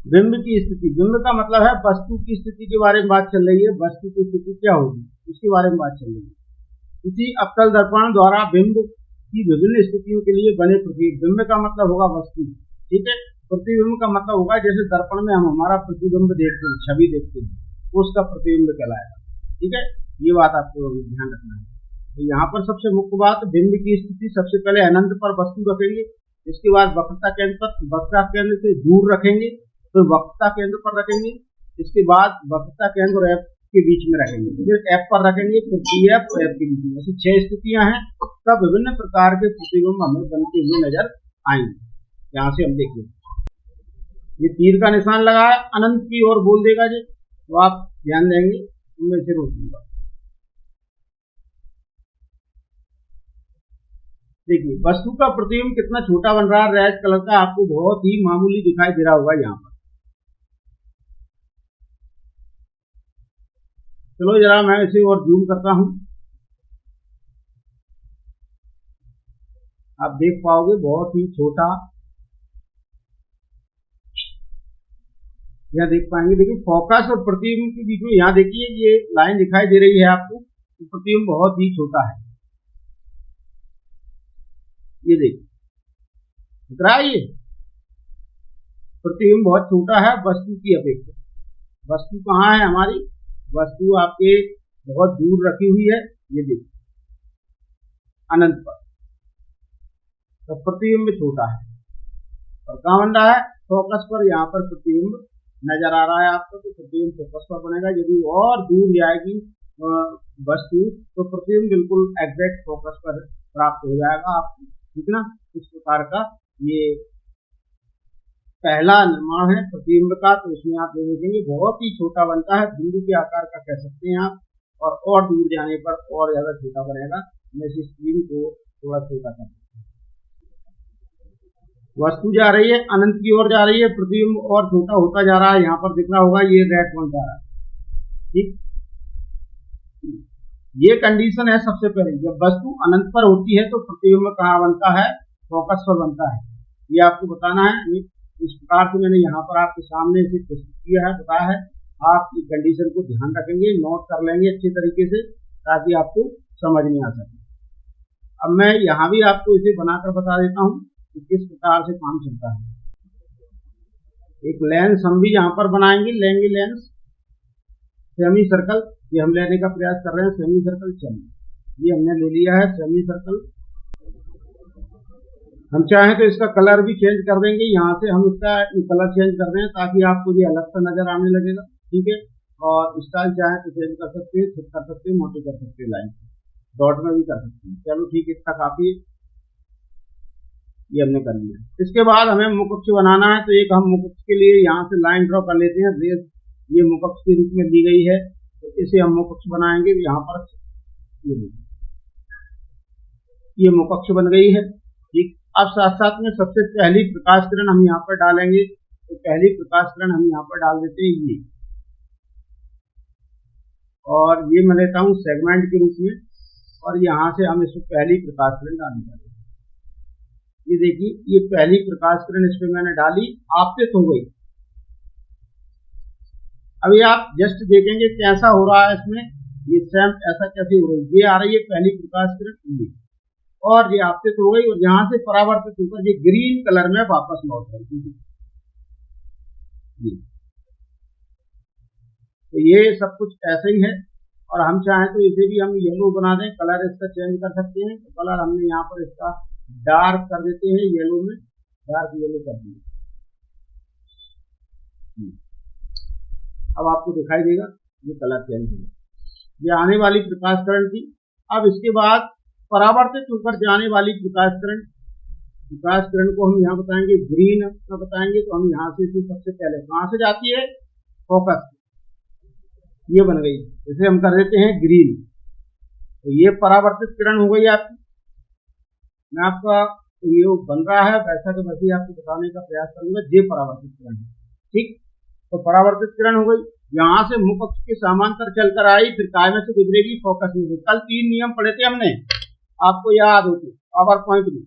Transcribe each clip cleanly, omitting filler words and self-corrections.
बिंब की स्थिति, बिंब का मतलब है वस्तु की स्थिति के बारे में बात चल रही है। वस्तु की स्थिति क्या होगी उसके बारे में बात चल रही है। इसी अवतल दर्पण द्वारा बिंब की विभिन्न स्थितियों के लिए बने प्रतिबिंब। बिंब का मतलब होगा वस्तु, ठीक है। प्रतिबिंब का मतलब होगा जैसे दर्पण में हम हमारा प्रतिबिंब देखते हैं, छवि देखते हैं, उसका प्रतिबिंब कहलाएगा, ठीक है। ये बात आपको ध्यान रखना है। तो यहाँ पर सबसे मुख्य बात, बिंब की स्थिति सबसे पहले अनंत पर वस्तु रखेंगे, इसके बाद वक्रता केंद्र पर, वक्रता केंद्र से दूर रखेंगे, फिर वक्रता केंद्र पर रखेंगे, इसके बाद वक्रता केंद्र और एफ के बीच में रखेंगे, फिर एफ पर रखेंगे, फिर डी एफ और एफ के बीच में। ऐसी 6 स्थितियां हैं। तब विभिन्न प्रकार के प्रतिबिंब हमें बनते हुए नजर आएंगे। यहाँ से हम देखिए, ये तीर का निशान लगा है, अनंत की ओर बोल देगा जी, तो आप ध्यान देंगे, तो मैं इसे रोक दूंगा। देखिए वस्तु का प्रतिबिंब कितना छोटा बन रहा है, रेड कलर का, आपको बहुत ही मामूली दिखाई दे रहा होगा यहाँ पर। चलो जरा मैं इसे और जूम करता हूं, आप देख पाओगे बहुत ही छोटा, यहाँ देख पाएंगे। देखिए फोकस और प्रतिबिंब के बीच में यहाँ देखिए ये लाइन दिखाई दे रही है आपको, तो प्रतिबिंब बहुत ही छोटा है। ये देखिए दिख रहा है, ये प्रतिबिंब बहुत छोटा है वस्तु की अपेक्षा। वस्तु कहाँ है हमारी, वस्तु आपके बहुत दूर रखी हुई है, ये देखिए अनंत पर, तो प्रतिबिंब छोटा है। और कहाँ बन रहा है, फोकस पर, यहाँ पर प्रतिबिंब नजर आ रहा है आपको, तो प्रतिबिंब फोकस पर बनेगा। यदि और दूर जाएगी वस्तु तो प्रतिबिंब बिल्कुल एग्जैक्ट फोकस पर प्राप्त हो जाएगा आपको, ठीक ना। इस प्रकार का ये पहला निर्माण है प्रतिबिंब का। तो इसमें आप देखेंगे बहुत ही छोटा बनता है, बिंदु के आकार का कह सकते हैं आप, और दूर जाने पर और ज्यादा छोटा बनेगा। मैं इस स्क्रीन को थोड़ा छोटा कर सकता हूँ। वस्तु जा रही है अनंत की ओर जा रही है, प्रतिबिंब और छोटा होता जा रहा है। यहाँ पर दिख रहा होगा ये रेड पॉइंट जा रहा है, ठीक। ये कंडीशन है सबसे पहले, जब वस्तु अनंत पर होती है तो प्रतिबिंब कहाँ बनता है, फोकस पर बनता है। ये आपको बताना है। इस प्रकार से मैंने यहाँ पर आपके सामने इसे प्रस्तुत किया है, बताया है। आप इस कंडीशन को ध्यान रखेंगे, नोट कर लेंगे अच्छे तरीके से, ताकि आपको समझ में आ सके। अब मैं यहाँ भी आपको इसे बनाकर बता देता हूँ कि किस प्रकार से काम चलता है। एक लेंस हम भी यहाँ पर बनाएंगे, लेंगे लेंस, सेमी सर्कल, ये हम लेने का प्रयास कर रहे हैं, सेमी सर्कल। चलिए ये हमने ले लिया है सेमी सर्कल। हम चाहें तो इसका कलर भी चेंज कर देंगे, यहाँ से हम इसका कलर चेंज कर रहे हैं ताकि आपको ये अलग सा नजर आने लगेगा, ठीक है। और स्टाइल चाहे तो चेंज कर सकते हैं, फिट कर सकते हैं, मोटी कर सकते हैं, लाइन डॉट में भी कर सकते हैं। चलो ठीक है, इतना काफी है, ये हमने कर लिया। इसके बाद हमें मुखअक्ष बनाना है, तो एक हम मुखअक्ष के लिए यहाँ से लाइन ड्रॉ कर लेते हैं। रेस ये मुखअक्ष के रूप में दी गई है, तो इसे हम मुखअक्ष बनाएंगे। यहाँ पर ये मुखअक्ष बन गई है, ठीक। अब साथ साथ में सबसे पहली प्रकाश किरण हम यहाँ पर डालेंगे, तो पहली प्रकाश किरण हम यहाँ पर डाल देते हैं ये, और ये मैं लेता हूँ सेगमेंट के रूप में, और यहाँ से हम इसमें पहली प्रकाश किरण डालेंगे। ये देखिए ये पहली प्रकाश किरण इस पे मैंने डाली, आपतित हो गई। अभी आप जस्ट देखेंगे कैसा हो रहा है इसमें, ये सेम ऐसा कैसे हो रही है। ये आ रही है पहली प्रकाश किरण, ये, और ये आपतित हो गई, और यहाँ से परावर्तित होकर ये ग्रीन कलर में वापस लौट करती है। तो ये सब कुछ ऐसे ही है, और हम चाहें तो इसे भी हम येलो बना दें, कलर इसका चेंज कर सकते हैं। तो कलर हमने यहाँ पर इसका डार्क कर देते हैं, येलो में डार्क येलो कर दिए। अब आपको दिखाई देगा ये कलर चेंज हो, ये आने वाली प्रकाश किरण थी। अब इसके बाद परावर्तित होकर जाने वाली प्रकाश किरण को हम यहाँ बताएंगे ग्रीन का बताएंगे। तो हम यहाँ से सबसे पहले कहाँ से जाती है, फोकस, ये बन गई, इसे हम कर देते हैं ग्रीन। तो ये परावर्तित किरण हो गई आपकी। मैं आपका ये बन रहा है वैसा के वैसे आपको बताने का प्रयास करूंगा। ये परावर्तित किरण है, ठीक। तो परावर्तित किरण हो गई, यहाँ से मुखअक्ष के समांतर चलकर आई, फिर काय में से गुजरेगी, फोकस में। कल 3 नियम पढ़े थे हमने, आपको याद होते, पावर पॉइंट में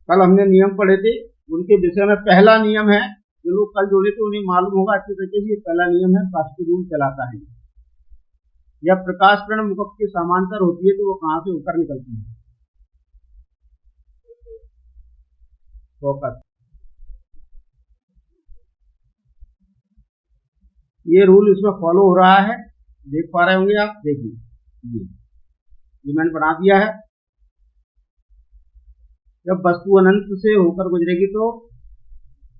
कल हमने नियम पढ़े थे, उनके विषय में पहला नियम है जो लोग कल जोड़े थे उन्हें मालूम होगा अच्छे तरीके से, ये पहला नियम है, फर्स्ट रूल कहलाता है। जब प्रकाश किरण मुख के समांतर होती है तो वो कहां से होकर निकलती है? फोकस। ये रूल इसमें फॉलो हो रहा है, देख पा रहे होंगे आप, देखिए ये मैंने बना दिया है। जब वस्तु अनंत से होकर गुजरेगी तो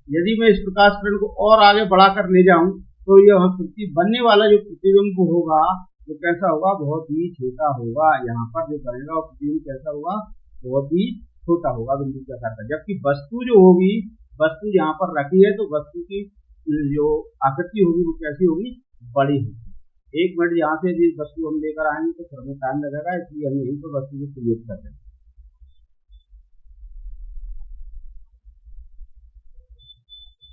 यदि मैं इस प्रकाश किरण को और आगे बढ़ाकर ले जाऊं तो यह बनने वाला जो प्रतिबिंब होगा वो कैसा होगा? बहुत ही छोटा होगा। यहाँ पर जो बनेगा वो प्रतिबिंब कैसा होगा? बहुत ही छोटा होगा, बिंदु के आकार का। जबकि वस्तु जो होगी, वस्तु यहाँ पर रखी है तो वस्तु की जो आकृति होगी वो कैसी होगी? बड़ी होगी। 1 मिनट यहाँ से यदि वस्तु हम लेकर आएंगे तो थोड़ा टाइम लगेगा, इसलिए हम यहीं पर वस्तु को क्रिएट कर देंगे।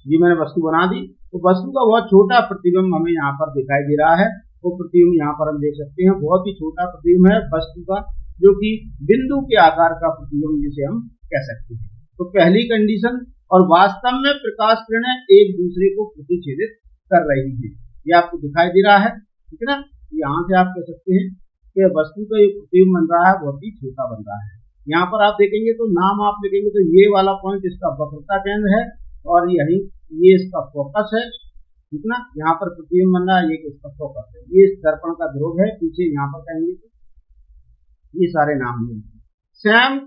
जी मैंने वस्तु बना दी, तो वस्तु का बहुत छोटा प्रतिबिंब हमें यहाँ पर दिखाई दे रहा है। वो प्रतिबिंब यहाँ पर हम देख सकते हैं, बहुत ही छोटा प्रतिबिंब है वस्तु का, जो कि बिंदु के आकार का प्रतिबिंब जिसे हम कह सकते हैं। तो पहली कंडीशन, और वास्तव में प्रकाश किरणें एक दूसरे को प्रतिच्छेदित कर रही है, ये आपको दिखाई दे रहा है, ठीक है ना। यहाँ से आप कह सकते हैं कि वस्तु का एक प्रतिबिंब बन रहा है, बहुत ही छोटा बन रहा है। यहाँ पर आप देखेंगे तो नाम आप लिखेंगे तो ये वाला पॉइंट इसका वक्रता केंद्र है और यही ये इसका फोकस है, ठीक ना। यहाँ पर प्रतिबिंब बन रहा है, ये इसका फोकस है, ये दर्पण का ध्रुव है, पीछे यहाँ पर कहेंगे तो ये सारे नाम हैं। सेम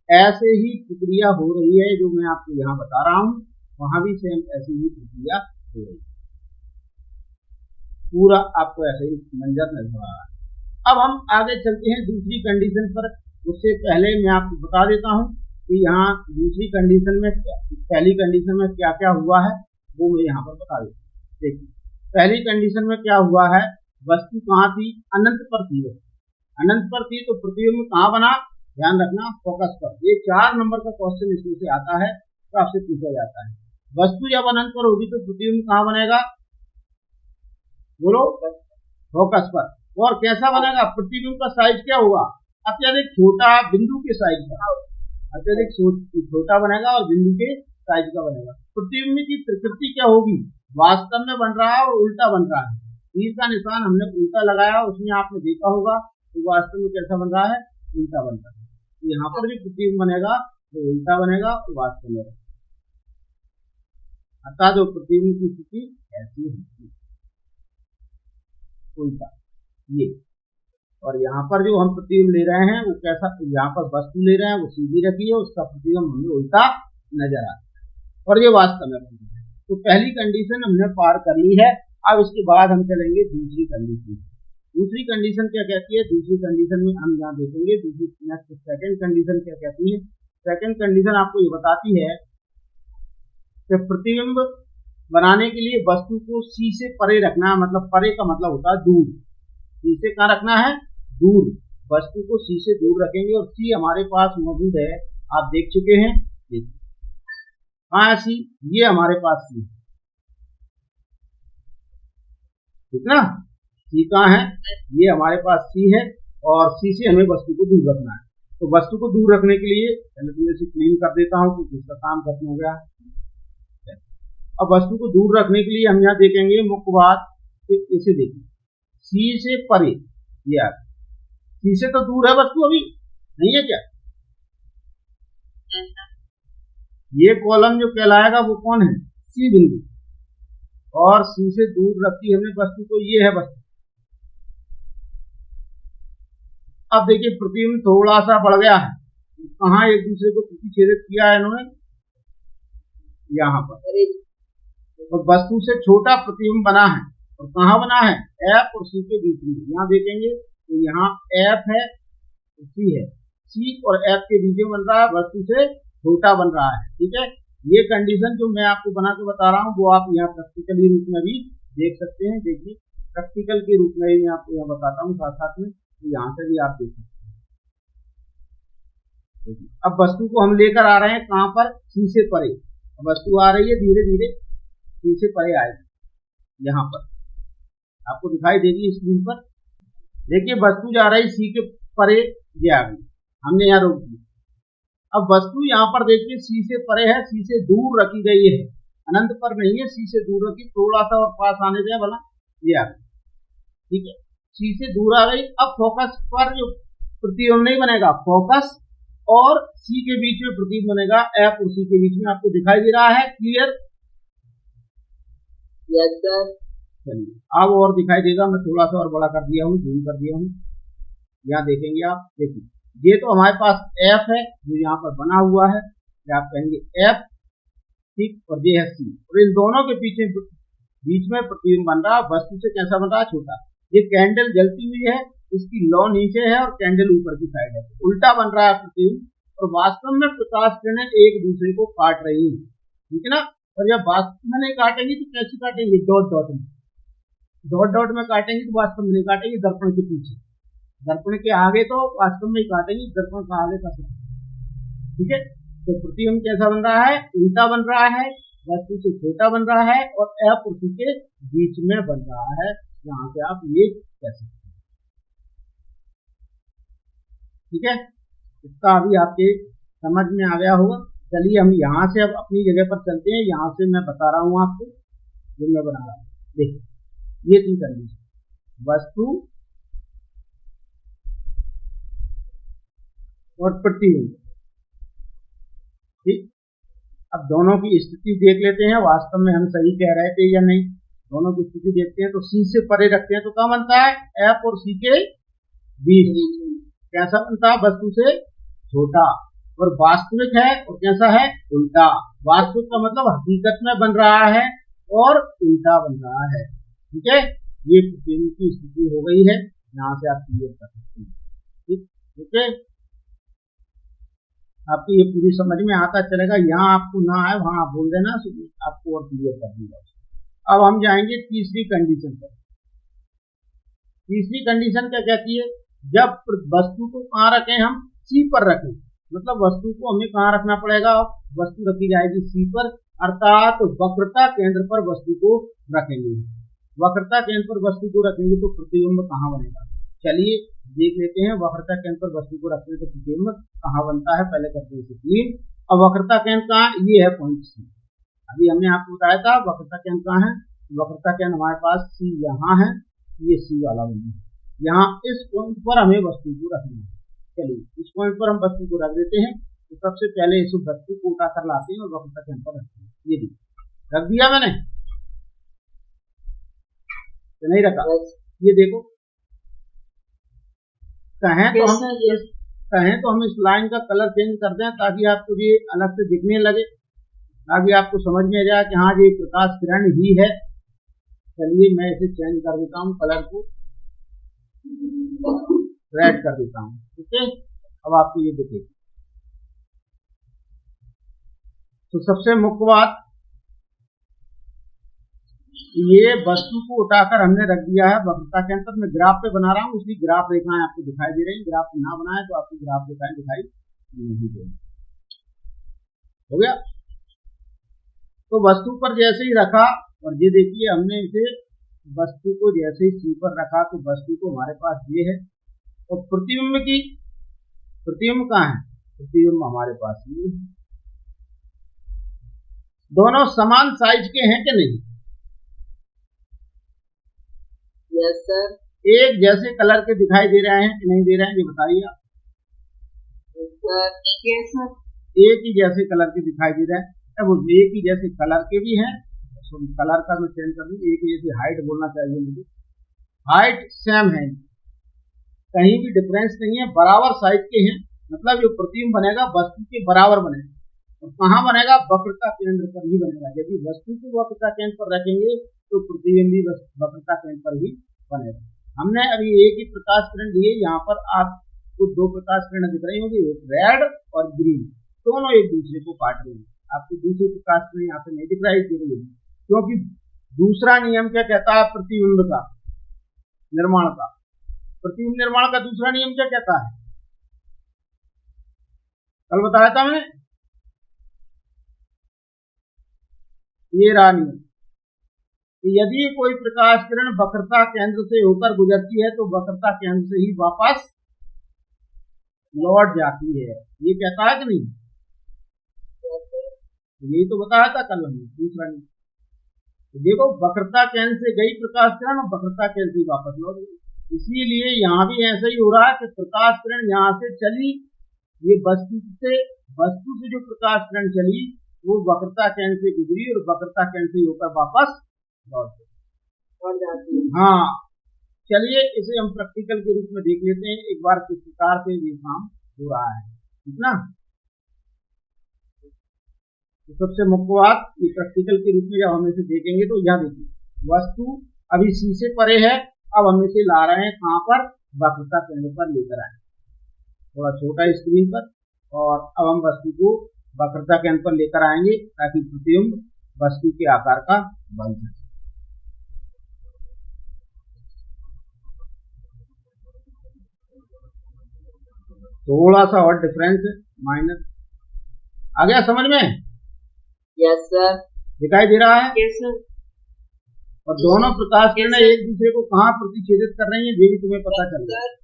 ऐसे ही प्रक्रिया हो रही है जो मैं आपको यहाँ बता रहा हूँ, वहां भी सेम ऐसी ही प्रक्रिया हो रही है। पूरा आपको ऐसे ही मंजर नजर आ रहा है। अब हम आगे चलते हैं दूसरी कंडीशन पर। उससे पहले मैं आपको बता देता हूँ कि यहाँ दूसरी कंडीशन में, पहली कंडीशन में क्या क्या हुआ है वो मैं यहाँ पर बता देता हूँ। देखिए पहली कंडीशन में क्या हुआ है, वस्तु कहाँ थी? अनंत पर थी। अनंत पर थी तो प्रतिबिंब कहाँ बना? ध्यान रखना, फोकस पर। ये 4 नंबर का क्वेश्चन इसमें से आता है, तो आपसे पूछा जाता है वस्तु जब अनंत पर होगी तो प्रतिबिंब कहाँ बनेगा? बोलो, फोकस पर। और कैसा बनेगा? प्रतिबिंब का साइज क्या होगा? अत्यधिक छोटा, बिंदु के साइज का अत्यधिक छोटा बनेगा और बिंदु के साइज का बनेगा। प्रतिबिंब की प्रकृति क्या होगी? वास्तव में बन रहा है और उल्टा बन रहा है। तीर का निशान हमने उल्टा लगाया, उसमें आपने देखा होगा तो वास्तव में कैसा बन रहा है? उल्टा बन रहा है। तो यहाँ पर भी प्रतिबिंब बनेगा तो उल्टा बनेगा और वास्तव में, अर्थात जो प्रतिबिंब की स्थिति ऐसी होगी, उल्टा ये। और यहाँ पर जो हम प्रतिबिंब ले रहे हैं वो कैसा? यहाँ पर वस्तु ले रहे हैं वो सीधी रखी है, उसका प्रतिबिंब हमें उल्टा नजर आता है और ये वास्तव में बन रहा है। तो पहली कंडीशन हमने पार कर ली है। अब इसके बाद हम चलेंगे दूसरी कंडीशन। दूसरी कंडीशन क्या कहती है? दूसरी कंडीशन में हम यहाँ देखेंगे दूसरी नेक्स्ट सेकंड कंडीशन क्या कहती है। सेकंड कंडीशन आपको ये बताती है कि प्रतिबिंब बनाने के लिए वस्तु को सी से परे रखना, मतलब परे का मतलब होता है दूर। सी से कहाँ रखना है? दूर। वस्तु को सी से दूर रखेंगे और सी हमारे पास मौजूद है, आप देख चुके हैं। कहाँ है सी? ये हमारे पास सी, ठीक ना। सी कहाँ है? ये हमारे पास सी है और सी से हमें वस्तु को दूर रखना है। तो वस्तु को दूर रखने के लिए पहले तो इसे क्लीन कर देता हूँ क्योंकि इसका काम खत्म हो गया। अब वस्तु को दूर रखने के लिए हम यहाँ देखेंगे मुख्य बात, इसे देखिए सी से परे, ये सी से तो दूर है वस्तु, अभी नहीं है क्या? ये कॉलम जो कहलाएगा वो कौन है? सी बिंदु। और सी से दूर रखी हमने वस्तु को, ये है वस्तु। अब देखिए प्रतिबिंब थोड़ा सा बढ़ गया है, कहाँ एक दूसरे को प्रतिच्छेदित किया है इन्होंने? यहाँ पर। तो वस्तु से छोटा प्रतिबिंब बना है और कहाँ बना है? एफ और सी के बीच में। यहाँ देखेंगे तो यहाँ एफ है, सी है, सी और एफ के बीच में बन रहा है, वस्तु से छोटा बन रहा है, ठीक है। ये कंडीशन जो मैं आपको बना के बता रहा हूँ वो आप यहाँ प्रैक्टिकली रूप में भी देख सकते हैं। देखिए प्रैक्टिकल के रूप में मैं आपको यहाँ बताता हूँ साथ साथ में, तो यहाँ से भी आप देख सकते हैं। अब वस्तु को हम लेकर आ रहे हैं कहाँ पर? सी से परे। वस्तु आ रही है धीरे धीरे सी से परे आएगी, यहाँ पर आपको दिखाई देगी स्क्रीन पर। देखिए वस्तु जा रही सी के परे, ये आ गई, हमने यहाँ रोक दिया। अब वस्तु यहाँ पर देखिए सी से परे है, सी से दूर रखी गई है, अनंत पर नहीं है, सी से दूर होगी, थोड़ा सा और पास आने दे भला, ये आ गई, ठीक है, सी से दूर आ गई। अब फोकस पर जो प्रतिबिंब नहीं बनेगा, फोकस और सी के बीच में प्रतिबिंब बनेगा, एफ और सी के बीच में। आपको दिखाई दे रहा है, क्लियर? Yes sir. चलिए अब और दिखाई देगा, मैं थोड़ा सा और बड़ा कर दिया हूँ, जूम कर दिया हूँ, यहाँ देखेंगे आप, देखिए ये तो हमारे पास एफ है जो यहाँ पर बना हुआ है, आप कहेंगे एफ, ठीक, और ये है सी, और इन दोनों के पीछे बीच में प्रतिबिंब बन रहा है। वस्तु से कैसा बन रहा है? छोटा। ये कैंडल जलती हुई है, इसकी लौ नीचे है और कैंडल ऊपर की साइड है, उल्टा बन रहा है प्रतिबिंब, और वास्तव में प्रकाश किरणें एक दूसरे को काट रही है, ठीक है ना। और जब वास्तव में नहीं काटेंगी तो कैसे काटेंगे? डॉट डॉट में, डॉट डॉट में काटेंगे तो वास्तव में नहीं काटेंगे, दर्पण के पीछे, दर्पण के आगे तो वास्तव में काटेंगे, दर्पण का आगे का, ठीक है। तो प्रतिबिंब कैसा बन रहा है? उल्टा बन रहा है, वस्तु से छोटा बन रहा है, और एफ उसी के बीच में बन रहा है, यहाँ से आप ये कह सकते हैं, ठीक है। इसका अभी आपके समझ में आ गया होगा। चलिए हम यहाँ से अब अपनी जगह पर चलते हैं, यहाँ से मैं बता रहा हूँ आपको जो मैं बना रहा हूँ। देखिए ये थी कंडीशन, वस्तु और प्रतिबिंब, ठीक। अब दोनों की स्थिति देख लेते हैं, वास्तव में हम सही कह रहे थे या नहीं। दोनों की स्थिति देखते हैं, तो सी से परे रखते हैं तो क्या बनता है? एफ और सी के बीच। कैसा बनता है? वस्तु से छोटा, और वास्तविक है और कैसा है? उल्टा। वास्तविक का मतलब हकीकत में बन रहा है और उल्टा बन रहा है, ठीक है। ये प्रतिबिंब की स्थिति हो गई है, यहाँ से आप क्लियर कर सकते हैं, ठीक, ओके। आपको ये पूरी समझ में आता चलेगा, यहाँ आपको ना आए वहां आप बोल देना, आपको और क्लियर कर दूंगा। अब हम जाएंगे तीसरी कंडीशन पर। तीसरी कंडीशन क्या कहती है? जब वस्तु को कहाँ रखें हम? सी पर रखें, मतलब वस्तु को हमें कहाँ रखना पड़ेगा? वस्तु रखी जाएगी सी पर, अर्थात वक्रता केंद्र पर वस्तु को रखेंगे। वक्रता केंद्र पर वस्तु को रखेंगे तो प्रतिबिंब कहाँ बनेगा? चलिए देख लेते हैं, वक्रता केंद्र पर वस्तु को रखने तो प्रतिबिंब कहाँ बनता है। पहले करते हैं क्लीन। अब वक्रता केंद्र कहाँ? ये है पॉइंट सी। अभी हमने आपको बताया था वक्रता केंद्र कहाँ है। वक्रता केंद्र हमारे पास सी यहाँ है, ये सी वाला बिंदु, यहाँ इस पॉइंट पर हमें वस्तु को रखना है। चलिए इस पॉइंट पर हम वस्तु को रख देते हैं। तो सबसे पहले इस वस्तु को उठाकर लाते हैं और वक्रता केंद्र पर रखते हैं। ये देखिए रख दिया मैंने, तो नहीं रखा, ये देखो। कहें तो हम इस लाइन का कलर चेंज कर दें ताकि आपको ये अलग से दिखने लगे, ताकि आपको समझ में जाए कि हाँ ये प्रकाश किरण ही है। चलिए मैं इसे चेंज कर देता हूँ, कलर को रेड कर देता हूँ, ठीक है। अब आपको ये दिखेगा। तो सबसे मुख्य बात, ये वस्तु को उठाकर हमने रख दिया है वक्रता के अंतर में। ग्राफ पे बना रहा हूँ, इसलिए ग्राफ रेखाएं आपको दिखाई दे रही। ग्राफ ना बनाए तो आपको ग्राफ रेखाएं दिखाई नहीं देंगी। हो गया। तो वस्तु पर जैसे ही रखा, और ये देखिए हमने इसे वस्तु को जैसे ही सी पर रखा तो वस्तु को हमारे पास ये है। और प्रतिबिंब कहाँ है? प्रतिबिंब हमारे पास ये है। दोनों समान साइज के हैं कि नहीं? Yes sir. एक जैसे कलर के दिखाई दे रहे हैं कि नहीं दे रहे हैं, ये बताइए आप। एक ही जैसे कलर के दिखाई दे रहे हैं। अब एक ही जैसे कलर के भी हैं, तो कलर का मैं चेंज कर दूं। एक ही जैसी हाइट बोलना चाहिए मुझे, हाइट सेम है, कहीं भी डिफरेंस नहीं है, बराबर साइज के हैं। मतलब जो प्रतिबिंब बनेगा वस्तु के बराबर बनेगा। और कहाँ बनेगा? वक्रता केंद्र पर ही बनेगा। यदि वस्तु को वक्रता केंद्र पर रखेंगे तो प्रतिबिंब भी वक्रता केंद्र पर ही बनेगा। हमने अभी एक ही प्रकाश किरण लिए, यहाँ पर आपको दो प्रकाश किरण दिख रही होंगी, एक रेड और ग्रीन, दोनों एक दूसरे को काट रही है। आपको दूसरी प्रकाश किरण यहाँ पे नहीं दिख रहा है, क्योंकि दूसरा नियम क्या कहता है? प्रतिबिंब का निर्माण का, प्रतिबिंब निर्माण का दूसरा नियम क्या कहता है? कल बताया था मैंने, ये रहा नियम। यदि कोई प्रकाश किरण वक्रता केंद्र से होकर गुजरती है तो वक्रता केंद्र से ही वापस लौट जाती है। ये कहता है कि नहीं? यही तो बताया था कल हमने, दूसरा नियम। तो देखो वक्रता केंद्र से गई प्रकाश किरण और वक्रता केंद्र से वापस लौट गई। इसीलिए यहाँ भी ऐसा ही हो रहा है कि प्रकाश किरण यहाँ से चली, ये वस्तु से जो प्रकाश किरण चली वो वक्रता केंद्र से गुजरी और वक्रता केंद्र से होकर वापस लौट गई। हाँ, चलिए इसे हम प्रैक्टिकल के रूप में देख लेते हैं एक बार किस प्रकार से ये काम हो रहा है, ठीक ना। तो सबसे मुख्य बात, ये प्रैक्टिकल के रूप में जब हम इसे देखेंगे तो यहाँ देखिए वस्तु अभी सी से परे है, अब हम इसे ला रहे हैं कहाँ पर, वक्रता केंद्र पर लेकर आए, थोड़ा छोटा स्क्रीन पर, और अब हम वस्तु को वक्रता केंद्र पर लेकर आएंगे ताकि प्रतिबिंब वस्तु के आकार का बन सके। थोड़ा सा और डिफरेंस माइनस आ गया समझ में? Yes sir. दिखाई दे रहा है? Yes sir. और दोनों प्रकाश किरणें एक दूसरे को कहाँ प्रतिच्छेदित कर रही हैं ये भी तुम्हें पता चल रहा है।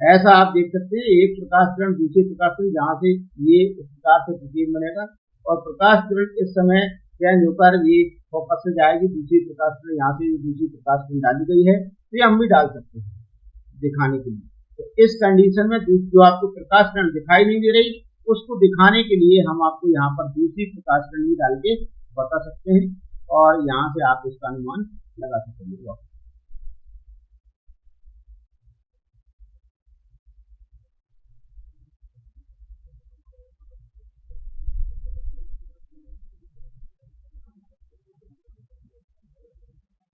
ऐसा आप देख सकते हैं, एक प्रकाश किरण दूसरे प्रकाश किरण, जहाँ से ये इस प्रकार से प्रतिबिंब बनेगा और प्रकाश किरण इस समय चेंज होकर ये फोकस से जाएगी, दूसरी प्रकाश किरण यहाँ से दूसरी प्रकाश किरण डाली गई है, तो ये हम भी डाल सकते हैं दिखाने के लिए। तो इस कंडीशन में जो आपको प्रकाश किरण दिखाई नहीं दे रही उसको दिखाने के लिए हम आपको यहाँ पर दूसरी प्रकाश किरण भी डाल के बता सकते हैं और यहाँ से आप इसका अनुमान लगा सकेंगे।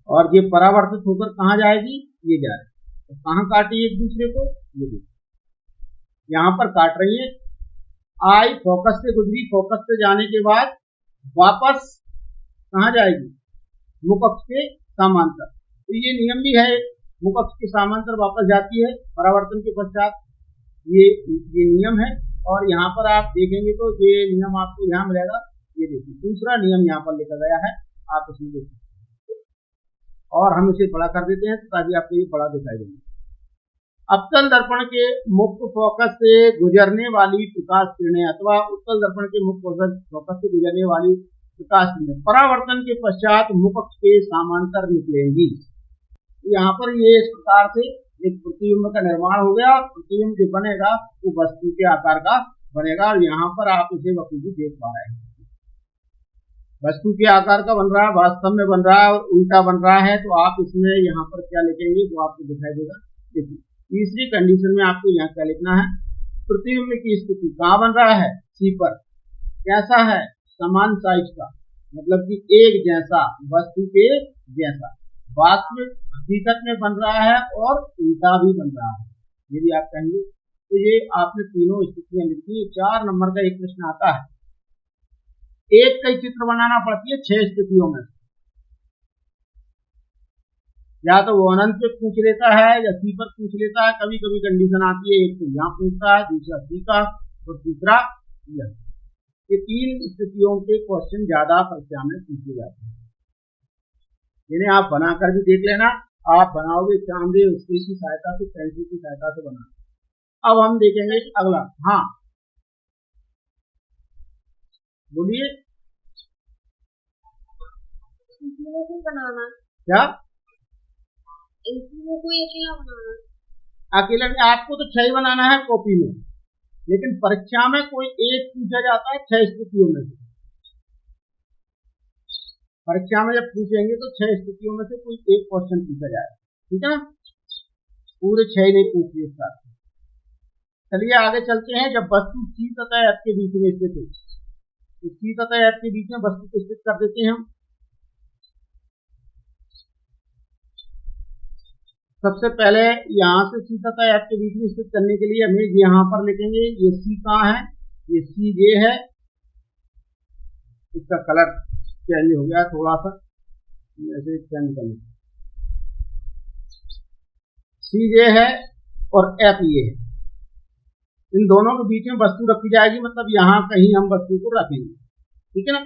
और ये परावर्तित होकर कहाँ जाएगी, ये जा रही है, तो कहाँ काटी एक दूसरे को, ये देखिए यहाँ पर काट रही है। आई फोकस से गुजरी, फोकस से जाने के बाद वापस कहाँ जाएगी, मुकक्ष के समांतर। तो ये नियम भी है, मुकक्ष के समांतर वापस जाती है परावर्तन के पश्चात, ये नियम है। और यहाँ पर आप देखेंगे तो ये नियम आपको यहाँ मिलेगा, ये देखिए दूसरा नियम यहाँ पर लिखा गया है, आप इसमें देखिए, और हम इसे बड़ा कर देते हैं ताकि आपको ये बड़ा दिखाई देगा। अवतल दर्पण के मुख्य फोकस से गुजरने वाली प्रकाश किरणें अथवा उत्तल दर्पण के मुख्य फोकस से गुजरने वाली प्रकाश किरणें परावर्तन के पश्चात मुकक्ष के समांतर निकलेंगी। यहाँ पर ये इस प्रकार से एक प्रतिबिंब का निर्माण हो गया, प्रतिबिंब जो बनेगा वो वस्तु के आकार का बनेगा और यहाँ पर आप इसे बखूबी देख पा रहे हैं, वस्तु के आकार का बन रहा है, वास्तव में बन रहा है और उल्टा बन रहा है। तो आप इसमें यहाँ पर क्या लिखेंगे वो आपको दिखाई देगा। देखिए तीसरी कंडीशन में आपको यहाँ क्या लिखना है, प्रतिबिंब की स्थिति कहाँ बन रहा है, सी पर, कैसा है, समान साइज का, मतलब कि एक जैसा, वस्तु के जैसा, वास्तविक हकीकत में बन रहा है और उल्टा भी बन रहा है, ये भी आप कहेंगे। तो ये आपने तीनों स्थितियां लिखी। 4 नंबर का एक प्रश्न आता है, एक कई चित्र बनाना पड़ती है 6 स्थितियों में, या तो वो अनंत पे पूछ लेता है या सी पर पूछ लेता है, कभी कभी कंडीशन आती है एक तो यहाँ पूछता है, दूसरा सी का और तीसरा यह। ये 3 स्थितियों के क्वेश्चन ज्यादा परीक्षा में पूछे जाते हैं, जिन्हें आप बनाकर भी देख लेना। आप बनाओगे चांदे उसकी सहायता से, पेंसिल की सहायता से बना। अब हम देखेंगे अगला। हाँ बोलिए, बनाना क्या कोई अकेला बनाना, अकेला में आपको तो 6 बनाना है कॉपी में, लेकिन परीक्षा में कोई एक पूछा जाता है 6 स्थितियों में से। परीक्षा में जब पूछेंगे तो 6 स्थितियों में से कोई एक क्वेश्चन पूछा जाएगा, ठीक है ना, पूरे 6 नहीं पूछिए एक साथ। चलिए आगे चलते हैं। जब वस्तु सी तथा एफ के बीच में स्थित है, तो सी तथा एफ के बीच में वस्तु को स्थित कर देते हैं हम। सबसे पहले यहाँ से सी तथा एफ के बीच में स्थित करने के लिए हमें यहाँ पर लिखेंगे, ये सी कहाँ है, ये सी जे है, इसका कलर चेंज हो गया थोड़ा सा, ऐसे चेंज कर लें, सी जे है और एफ ये है। इन दोनों के बीच में वस्तु रखी जाएगी, मतलब यहाँ कहीं हम वस्तु को रखेंगे, ठीक है ना।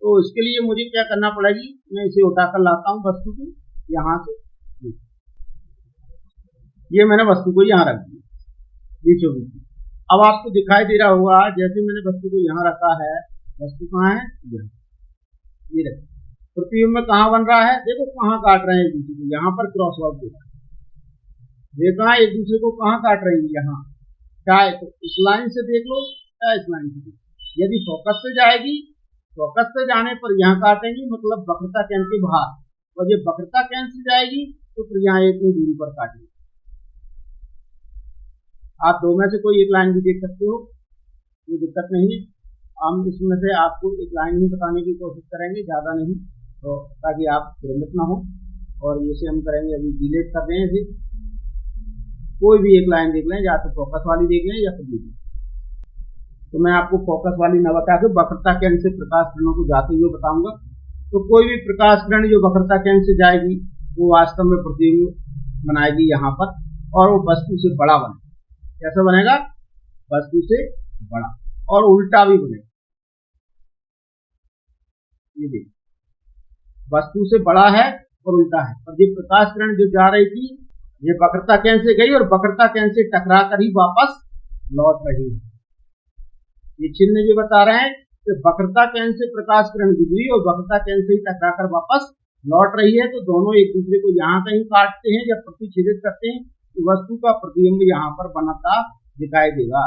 तो इसके लिए मुझे क्या करना पड़ेगी, मैं इसे उठाकर लाता हूँ वस्तु को यहाँ से, ये मैंने वस्तु को यहाँ रख दिया बीचों बीच। अब आपको दिखाई दे रहा होगा, जैसे मैंने वस्तु को यहाँ रखा है, वस्तु कहाँ है, ये रखा, प्रतिबिंब कहाँ बन रहा है, देखो कहाँ काट रहे हैं एक दूसरे को, यहाँ पर क्रॉस वाक देखा, रेखा एक दूसरे को कहाँ काट रही है, यहाँ, चाहे तो इस लाइन से देख लो या इस लाइन से देख लो। यदि फोकस से जाएगी, फोकस से जाने पर यहाँ काटेंगी, मतलब वक्रता केंद्र के बाहर, और ये वक्रता केंद्र से जाएगी तो फिर यहाँ इतनी दूरी पर काटेंगे। आप दो में से कोई एक लाइन भी देख सकते हो, कोई दिक्कत नहीं है। हम इसमें से आपको एक लाइन ही बताने की कोशिश करेंगे, ज्यादा नहीं, तो ताकि आप भ्रमित ना हो। और इसे हम करेंगे, अभी डिलीट कर रहे हैं इसे, कोई भी एक लाइन देख लें, या तो फोकस वाली देख लें या फिर डिलीट। तो मैं आपको फोकस वाली न बता के वक्रता केंद्र से प्रकाश किरणों को जाते हुए बताऊंगा। तो कोई भी प्रकाश किरण जो वक्रता केंद्र से जाएगी वो वास्तव में प्रतिबिंब बनाएगी यहाँ पर, और वो वस्तु से बड़ा बनेगा। कैसा बनेगा, वस्तु से बड़ा, और उल्टा भी बनेगा। ये देखिए, वस्तु से बड़ा है और उल्टा है, और ये प्रकाश किरण जो जा रही थी ये वक्रता केंद्र से गई और वक्रता केंद्र से टकरा कर ही वापस लौट रही है। ये चिन्ह ये बता रहे हैं कि वक्रता केंद्र से प्रकाश किरण गुजरी और वक्रता केंद्र से ही टकरा कर वापस लौट रही है। तो दोनों एक दूसरे को यहाँ कहीं काटते हैं या प्रतिच्छेदित करते हैं, तो वस्तु का प्रतिबिंब यहाँ पर बनता दिखाई देगा।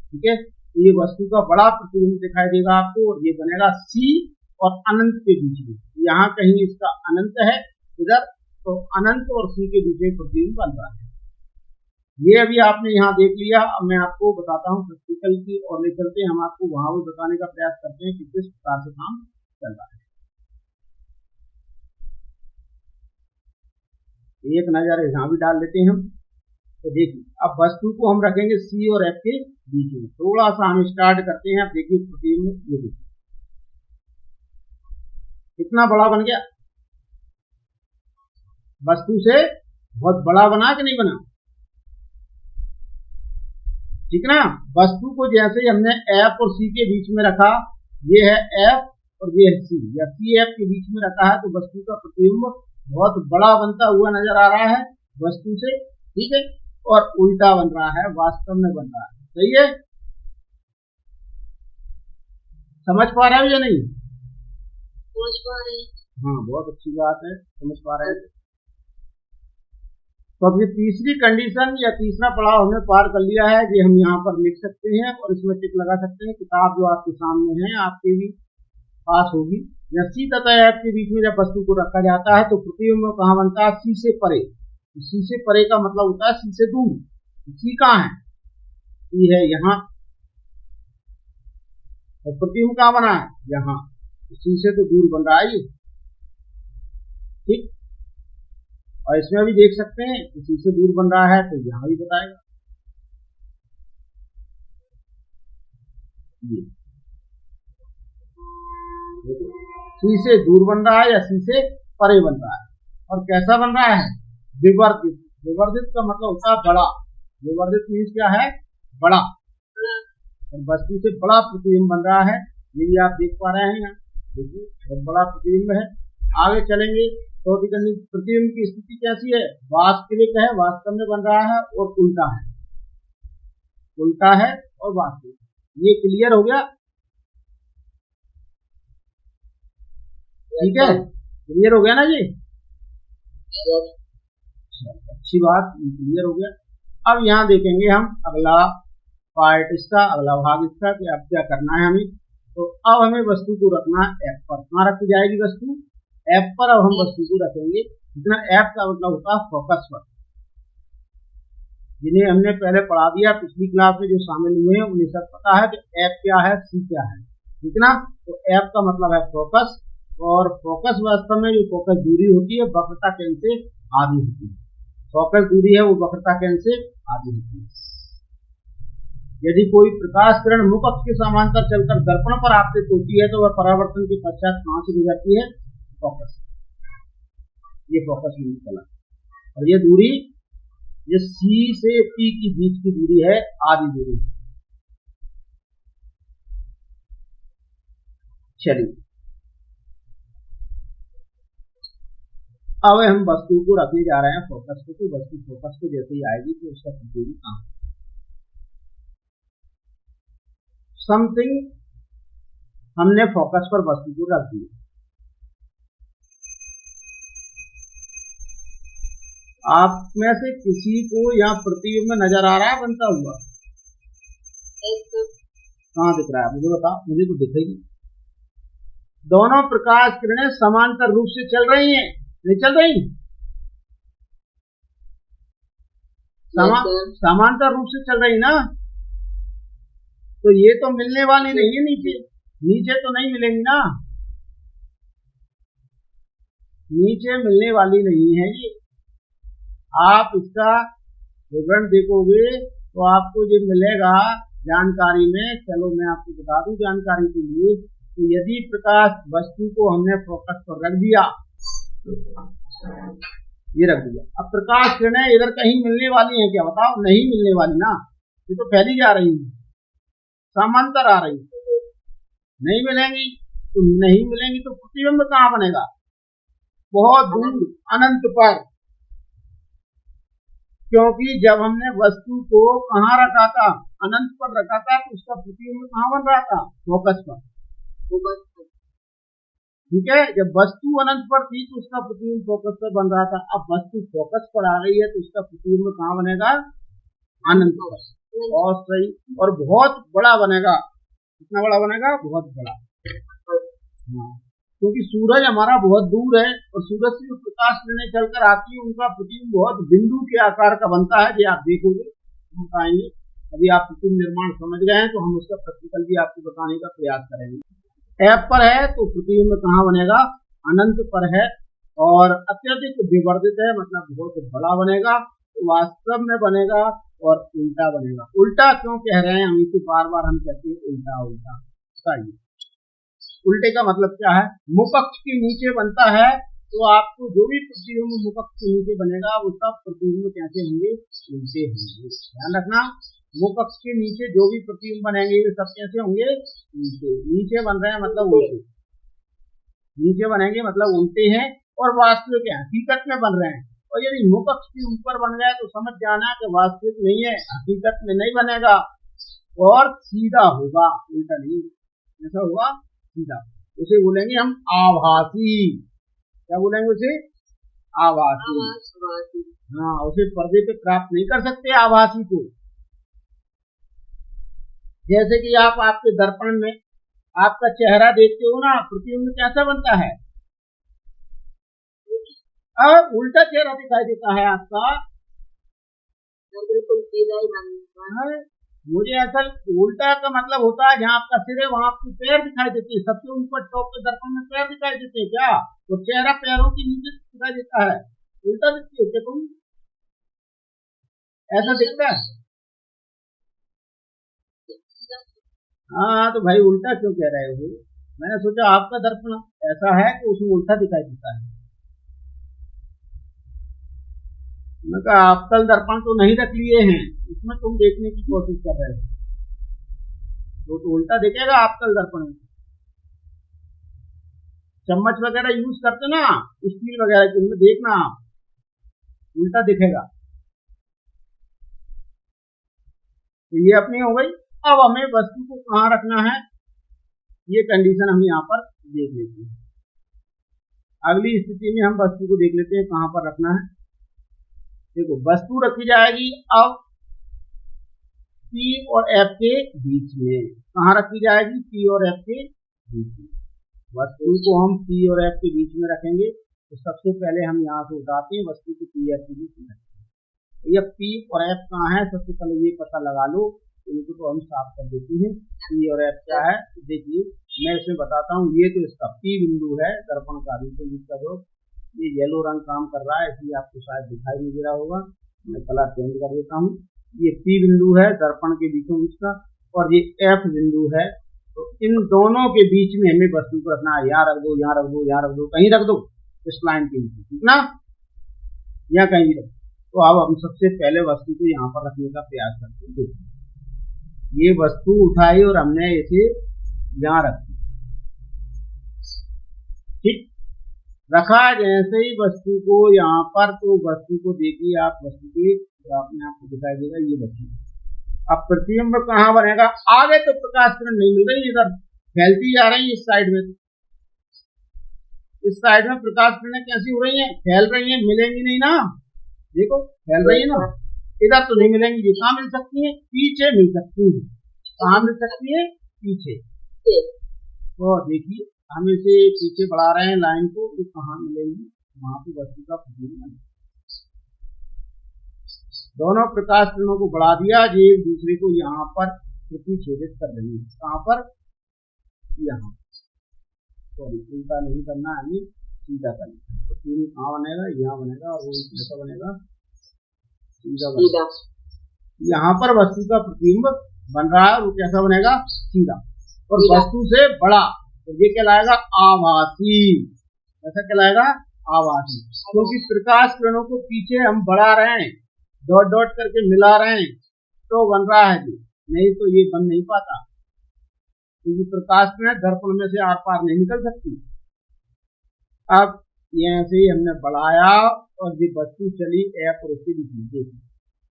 ठीक है, तो ये वस्तु का बड़ा प्रतिबिंब दिखाई देगा आपको, और ये बनेगा सी और अनंत के बीच में। यहाँ कहीं इसका अनंत है इधर, तो अनंत और सी के बीच में प्रतिबिंब बन रहा है। ये अभी आपने यहाँ देख लिया। अब मैं आपको बताता हूँ प्रैक्टिकल की और ले चलते हैं, हम आपको वहां भी बताने का प्रयास करते हैं कि किस प्रकार से काम चल रहा है। एक नजर यहाँ भी डाल लेते हैं हम। तो देखिए, अब वस्तु को हम रखेंगे सी और एफ के बीच में। थोड़ा सा हम स्टार्ट करते हैं। अब देखिए प्रतिबिंब, ये देखिए कितना बड़ा बन गया, वस्तु से बहुत बड़ा बना कि नहीं बना। ठीक ना, वस्तु को जैसे हमने एफ और सी के बीच में रखा, ये है एफ और ये है सी, या सी एफ के बीच में रखा है, तो वस्तु का प्रतिबिंब बहुत बड़ा बनता हुआ नजर आ रहा है वस्तु से। ठीक है, और उल्टा बन रहा है, वास्तव में बन रहा है। सही है, समझ पा रहे हो या नहीं? समझ पा रहे हैं। हाँ, बहुत अच्छी बात है, समझ पा रहे हैं। तो अब ये तीसरी कंडीशन या तीसरा पड़ाव हमने पार कर लिया है, ये हम यहाँ पर लिख सकते हैं और इसमें टिक लगा सकते हैं। किताब जो आपके सामने है, आपके भी पास होगी। या सी तथा एफ के बीच में जब वस्तु को रखा जाता है तो प्रतिबिंब कहाँ बनता है, सी से परे। सी से परे का मतलब होता है सी से दूर। सी कहाँ है, सी है यहाँ, और प्रतिबिंब कहाँ बना है, यहाँ। सी से तो दूर बन रहा है ये। ठीक, और इसमें भी देख सकते हैं सी से दूर बन रहा है, तो यहां भी बताएगा। ये सी से दूर बन रहा है या सी से परे बन रहा है, और कैसा बन रहा है, विवर्धित। विवर्धित का मतलब होता है बड़ा। विवर्धित मीन्स क्या है, बड़ा, और वस्तु से बड़ा प्रतिबिंब बन रहा है। यही आप देख पा रहे हैं यहाँ, देखिए बहुत बड़ा प्रतिबिंब है। आगे चलेंगे तो प्रतिबिंब की स्थिति कैसी है, वास्तविक है, वास्तव में बन रहा है, और उल्टा है, उल्टा है और वास्तविक। ये क्लियर हो गया? ठीक है, क्लियर हो गया ना जी? अच्छी बात, क्लियर हो गया। अब यहाँ देखेंगे हम अगला पार्ट इसका, अगला भाग इसका, कि अब क्या करना है हमें। तो अब हमें वस्तु को रखना एफ पर। कहाँ रखी जाएगी वस्तु, एफ पर। अब हम वस्तु को रखेंगे, जितना एफ का मतलब होता है फोकस पर। जिन्हें हमने पहले पढ़ा दिया पिछली क्लास में, जो शामिल हुए हैं उन्हें सब पता है कि एफ क्या है, सी क्या है। ठीक ना, तो एफ का मतलब है फोकस, और फोकस वास्तव में जो फोकस दूरी होती है वक्रता केंद्र से आधी होती है। फोकस दूरी है वो वक्रता केंद्र से आधी होती है। यदि कोई प्रकाश किरण मुख अक्ष के समांतर चलकर दर्पण पर आपतित होती है तो वह परावर्तन के पश्चात कहां से गुजरती है, फोकस। ये फोकस बिंदु चला, और ये दूरी, ये सी से पी के बीच की दूरी है, आधी दूरी। चलिए, अब हम वस्तु को रखने जा रहे हैं फोकस को। तो वस्तु फोकस को जैसे ही आएगी तो उसका प्रतिबिंब कहाँ, समथिंग हमने फोकस पर वस्तु को रख दिया। आप में से किसी को यहाँ प्रतिबिंब नजर आ रहा है बनता हुआ? कहाँ दिख रहा है मुझे बताओ, मुझे तो दिखेगी। दोनों प्रकाश किरणें समांतर रूप से चल रही हैं, नहीं चल रही? समांतर रूप से चल रही ना, तो ये तो मिलने वाली नहीं है नीचे, नीचे तो नहीं मिलेंगी ना, नीचे मिलने वाली नहीं है ये। आप इसका विवरण देखोगे तो आपको ये मिलेगा जानकारी में। चलो मैं आपको बता दूं जानकारी के लिए, तो यदि प्रकाश वस्तु को हमने फोकस पर रख दिया, ये रख दिया, अब प्रकाश किरणें इधर कहीं मिलने वाली हैं क्या? बताओ, नहीं मिलने वाली ना, ये तो फैली जा रही है, समांतर आ रही है, नहीं मिलेंगी। तो नहीं मिलेंगी तो प्रतिबिंब कहाँ बनेगा? बहुत दूर, अनंत पर। क्योंकि जब हमने वस्तु को कहाँ रखा था? अनंत पर रखा था, तो उसका प्रतिबिंब कहाँ बन रहा था? फोकस पर। ठीक है, जब वस्तु अनंत पर थी तो उसका प्रतिबिंब फोकस पर बन रहा था। अब वस्तु फोकस पर आ गई है तो उसका प्रतिबिंब कहाँ बनेगा? अनंत पर। बहुत सही, और बहुत बड़ा बनेगा। कितना बड़ा बनेगा? बहुत बड़ा। हाँ, क्योंकि सूरज हमारा बहुत दूर है और सूरज से जो प्रकाश किरणें चलकर आती है उनका प्रतिबिंब बहुत बिंदु के आकार का बनता है। ये आप देखोगे, हम बताएंगे। अभी आप प्रतिबिंब निर्माण समझ गए हैं तो हम उसका प्रैक्टिकल भी आपको बताने का प्रयास करेंगे। ऐप पर है तो प्रतिबिंब कहाँ बनेगा? अनंत पर है, और अत्यधिक विवर्धित है मतलब बहुत बड़ा बनेगा, तो वास्तव में बनेगा और उल्टा बनेगा। उल्टा क्यों कह रहे हैं हम इसे बार बार? हम कहते हैं उल्टा उल्टा। बताइए उल्टे का मतलब क्या है? मुपक्ष के नीचे बनता है, तो आपको जो भी प्रतिबिंब मुपक्ष के नीचे बनेगा वो सब प्रतिबिंब कैसे होंगे? उल्टे होंगे। ध्यान रखना, मुपक्ष के नीचे जो भी प्रतिबिंब बनेंगे वे सब कैसे होंगे? उल्टे। नीचे बन रहे हैं मतलब उल्टे, नीचे बनेंगे मतलब उल्टे हैं, और वास्तविक है, हकीकत में बन रहे हैं। और यदि मुपक्ष के ऊपर बन गया तो समझ जाना कि वास्तविक नहीं है, हकीकत में नहीं बनेगा और सीधा होगा, उल्टा नहीं। ऐसा होगा सीधा, उसे बोलेंगे हम आभासी। क्या बोलेंगे उसे? आभासी। हाँ, उसे पर्दे पे प्राप्त नहीं कर सकते आभासी को। जैसे कि आप आपके दर्पण में आपका चेहरा देखते हो ना, प्रतिबिंब कैसा बनता है? अब उल्टा चेहरा दिखाई देता है आपका। बिल्कुल सीधा ही बनता है। मुझे असल उल्टा का मतलब होता है जहाँ आपका सिर है वहां आपके पैर दिखाई देते हैं, सबसे ऊपर टॉप के दर्पण में पैर दिखाई देते हैं क्या? तो चेहरा पैरों के नीचे दिखाई देता है, उल्टा दिखती है क्या तुम? ऐसा दिखता है? हाँ, तो भाई उल्टा क्यों कह रहे हो? मैंने सोचा आपका दर्पण ऐसा है कि उसमें उल्टा दिखाई देता है। मैं कहा अवतल दर्पण तो नहीं रख लिए हैं, इसमें तुम देखने की कोशिश कर रहे हो, तो उल्टा दिखेगा अवतल दर्पण में। चम्मच वगैरह यूज करते ना स्टील वगैरह के, उनमें देखना आप उल्टा दिखेगा। तो ये अपनी हो गई। अब हमें वस्तु को कहाँ रखना है ये कंडीशन हम यहाँ पर देख लेते हैं। अगली स्थिति में हम वस्तु को देख लेते हैं कहाँ पर रखना है। देखो वस्तु रखी जाएगी अब P और F के बीच में। कहाँ रखी जाएगी? P और F के बीच में। वस्तु को हम P और F के बीच में रखेंगे, तो सबसे पहले हम यहाँ से उठाते हैं वस्तु को P F के बीच में रखेंगे। ये P और F कहाँ है सबसे पहले ये पता लगा लो, इनको तो हम साफ कर देते हैं। P और F क्या है देखिए, मैं इसमें बताता हूँ। ये तो इसका P बिंदु है दर्पण का, इसका जो ये येलो रंग काम कर रहा है इसलिए आपको शायद दिखाई नहीं दे रहा होगा, मैं कलर चेंज कर देता हूँ। ये P बिंदु है दर्पण के बीचों बीच का, और ये F बिंदु है। तो इन दोनों के बीच में हमें वस्तु को रखना है। यहाँ रख दो, यहाँ रख दो, यहाँ रख दो, कहीं रख दो इस लाइन के नीचे, ठीक ना, यहाँ कहीं भी रख। तो अब हम सबसे पहले वस्तु को यहाँ पर रखने का प्रयास करते हैं। देखिए ये वस्तु उठाई और हमने इसे यहाँ रखी, ठीक रखा। जैसे ही वस्तु को यहाँ पर, तो वस्तु को देखिए आप, वस्तु के आपने आपको दिखाई देगा ये वस्तु, अब प्रतिबिंब कहाँ बनेगा? आगे तो प्रकाश किरण नहीं मिल रही, इधर फैलती जा रही है इस साइड में। इस साइड में प्रकाश किरणें कैसी हो रही हैं? फैल रही हैं, मिलेंगी नहीं ना, देखो फैल रही है ना। इधर तो नहीं मिलेंगी, ये कहाँ मिल सकती है? पीछे मिल सकती है। कहाँ मिल सकती है? पीछे। तो देखिए हम इसे पीछे बढ़ा रहे हैं लाइन को, तो कहाँ मिलेंगी? वहां पे वस्तु का प्रतिबिंब। दोनों प्रकाश किरणों को बढ़ा दिया, जो एक दूसरे को यहाँ पर प्रतिच्छेदित कर रही है। कहाँ पर? यहाँ। सॉरी, उल्टा नहीं करना है, हमें सीधा करना है। तो तीन कहाँ बनेगा? यहाँ बनेगा, और वो कैसा बनेगा? सीधा बनेगा। यहाँ पर वस्तु का प्रतिबिंब बन रहा है, वो कैसा बनेगा? सीधा। और वस्तु से बड़ा, तो ये कहलाएगा आभासी। ऐसा कहलाएगा आभासी, क्योंकि प्रकाश किरणों को पीछे हम बढ़ा रहे हैं, डॉट डॉट करके मिला रहे हैं, तो बन रहा है। नहीं तो ये बन नहीं पाता, क्योंकि प्रकाश किरण दर्पण में से आर पार नहीं निकल सकती। अब यहाँ से हमने बढ़ाया और ये वस्तु चली एफ और उसके बीच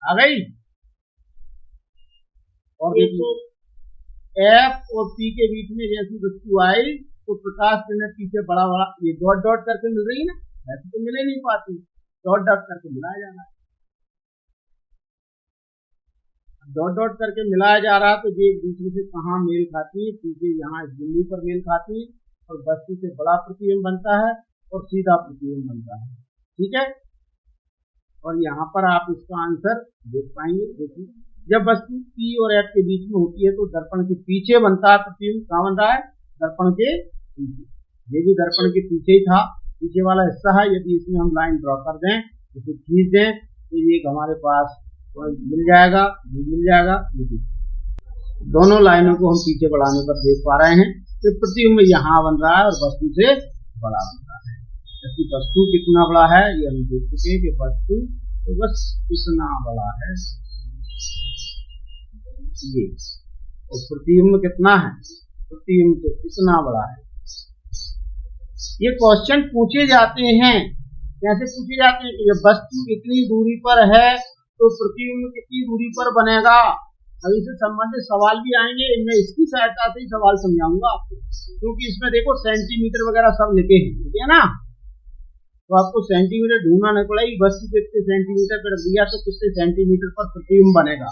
आ गई, और एफ और पी के बीच में जैसी वस्तु आई तो प्रकाश किरण पीछे बड़ा बड़ा ये डॉट डॉट करके मिल रही है ना, ऐसे तो मिले नहीं पाती, डॉट डॉट करके मिलाया जा रहा है। डॉट डॉट करके मिलाया जा रहा है, तो ये एक दूसरे से कहाँ मेल खाती है? पीछे यहाँ इस बिंदु पर मेल खाती है, और वस्तु से बड़ा प्रतिबिंब बनता है और सीधा प्रतिबिंब बनता है। ठीक है, और यहाँ पर आप इसका आंसर देख पाएंगे। देखिए, जब वस्तु P और F के बीच में होती है तो दर्पण के पीछे बनता है प्रतिबिंब। कहाँ बन रहा है? दर्पण के पीछे। ये भी दर्पण के पीछे ही था, पीछे वाला हिस्सा है। यदि इसमें हम लाइन ड्रॉ कर दें, इसे खींच दें, तो ये हमारे पास मिल जाएगा, ये मिल जाएगा। दोनों लाइनों को हम पीछे बढ़ाने पर देख पा रहे हैं कि प्रतिबिंब यहाँ बन रहा है और वस्तु से बड़ा बन रहा है। जबकि वस्तु कितना बड़ा है ये हम देख चुके हैं कि वस्तु तो बस इतना बड़ा है ये, और प्रतिबिंब कितना है? प्रतिबिंब तो इतना बड़ा है। ये क्वेश्चन पूछे जाते हैं, कैसे पूछे जाते हैं? जब वस्तु इतनी दूरी पर है तो प्रतिबिंब कितनी दूरी पर बनेगा। अब इससे संबंधित सवाल भी आएंगे, मैं इसकी सहायता से ही सवाल समझाऊंगा आपको, क्योंकि इसमें देखो सेंटीमीटर वगैरह सब लिखे हैं, ठीक है ना। तो आपको सेंटीमीटर ढूंढना नहीं पड़ेगी, वस्तु कितने सेंटीमीटर पर दिया तो कितने सेंटीमीटर पर प्रतिबिंब बनेगा।